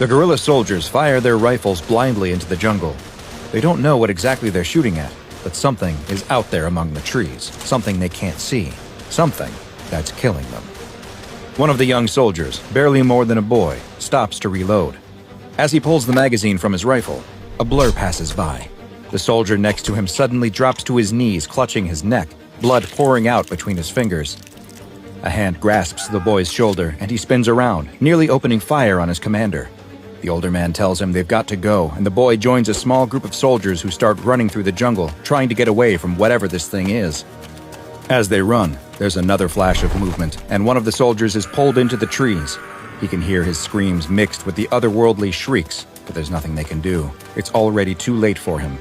The guerrilla soldiers fire their rifles blindly into the jungle. They don't know what exactly they're shooting at, but something is out there among the trees, something they can't see, something that's killing them. One of the young soldiers, barely more than a boy, stops to reload. As he pulls the magazine from his rifle, a blur passes by. The soldier next to him suddenly drops to his knees, clutching his neck, blood pouring out between his fingers. A hand grasps the boy's shoulder, and he spins around, nearly opening fire on his commander. The older man tells him they've got to go, and the boy joins a small group of soldiers who start running through the jungle, trying to get away from whatever this thing is. As they run, there's another flash of movement, and one of the soldiers is pulled into the trees. He can hear his screams mixed with the otherworldly shrieks, but there's nothing they can do. It's already too late for him.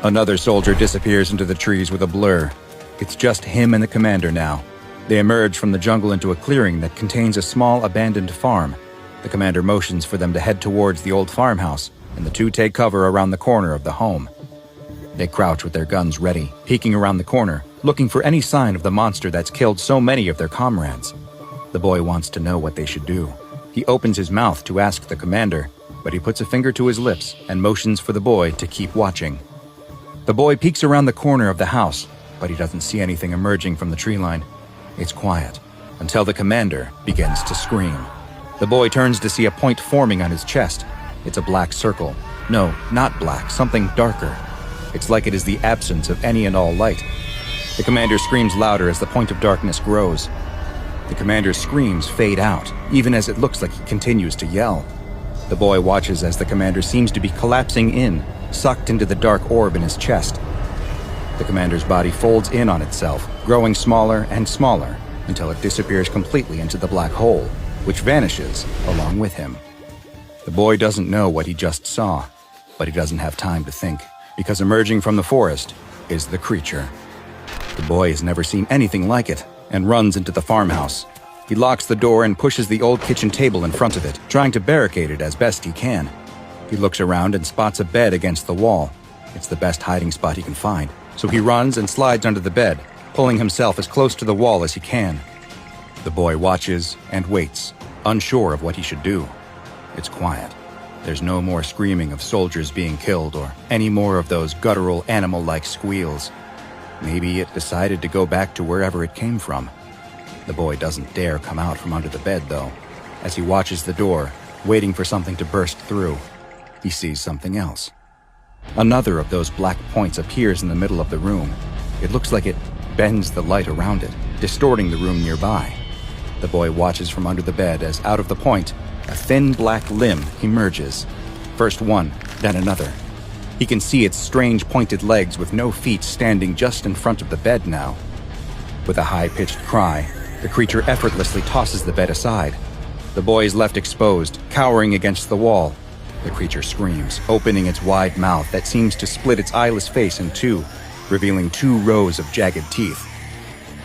Another soldier disappears into the trees with a blur. It's just him and the commander now. They emerge from the jungle into a clearing that contains a small abandoned farm. The commander motions for them to head towards the old farmhouse, and the two take cover around the corner of the home. They crouch with their guns ready, peeking around the corner, looking for any sign of the monster that's killed so many of their comrades. The boy wants to know what they should do. He opens his mouth to ask the commander, but he puts a finger to his lips and motions for the boy to keep watching. The boy peeks around the corner of the house, but he doesn't see anything emerging from the tree line. It's quiet, until the commander begins to scream. The boy turns to see a point forming on his chest. It's a black circle. No, not black, something darker. It's like it is the absence of any and all light. The commander screams louder as the point of darkness grows. The commander's screams fade out, even as it looks like he continues to yell. The boy watches as the commander seems to be collapsing in, sucked into the dark orb in his chest. The commander's body folds in on itself, growing smaller and smaller, until it disappears completely into the black hole, which vanishes along with him. The boy doesn't know what he just saw, but he doesn't have time to think, because emerging from the forest is the creature. The boy has never seen anything like it, and runs into the farmhouse. He locks the door and pushes the old kitchen table in front of it, trying to barricade it as best he can. He looks around and spots a bed against the wall. It's the best hiding spot he can find, so he runs and slides under the bed, pulling himself as close to the wall as he can. The boy watches and waits, unsure of what he should do. It's quiet. There's no more screaming of soldiers being killed or any more of those guttural animal-like squeals. Maybe it decided to go back to wherever it came from. The boy doesn't dare come out from under the bed, though. As he watches the door, waiting for something to burst through, he sees something else. Another of those black points appears in the middle of the room. It looks like it bends the light around it, distorting the room nearby. The boy watches from under the bed as out of the point, a thin black limb emerges. First one, then another. He can see its strange pointed legs with no feet standing just in front of the bed now. With a high-pitched cry, the creature effortlessly tosses the bed aside. The boy is left exposed, cowering against the wall. The creature screams, opening its wide mouth that seems to split its eyeless face in two, revealing 2 rows of jagged teeth.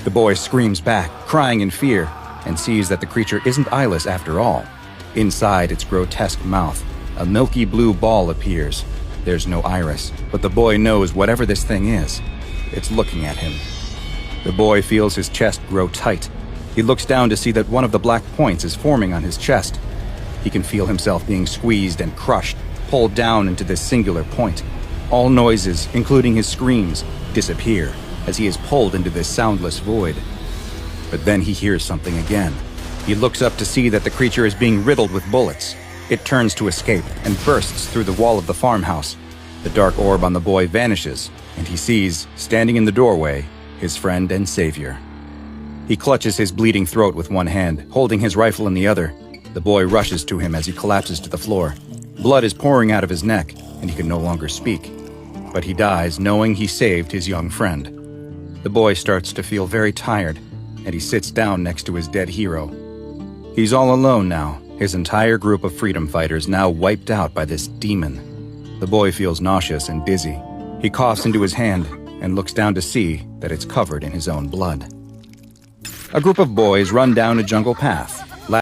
The boy screams back, crying in fear, and sees that the creature isn't eyeless after all. Inside its grotesque mouth, a milky blue ball appears. There's no iris, but the boy knows whatever this thing is, it's looking at him. The boy feels his chest grow tight. He looks down to see that one of the black points is forming on his chest. He can feel himself being squeezed and crushed, pulled down into this singular point. All noises, including his screams, disappear as he is pulled into this soundless void. But then he hears something again. He looks up to see that the creature is being riddled with bullets. It turns to escape and bursts through the wall of the farmhouse. The dark orb on the boy vanishes, and he sees, standing in the doorway, his friend and savior. He clutches his bleeding throat with one hand, holding his rifle in the other. The boy rushes to him as he collapses to the floor. Blood is pouring out of his neck, and he can no longer speak. But he dies knowing he saved his young friend. The boy starts to feel very tired, and he sits down next to his dead hero. He's all alone now, his entire group of freedom fighters now wiped out by this demon. The boy feels nauseous and dizzy. He coughs into his hand and looks down to see that it's covered in his own blood. A group of boys run down a jungle path.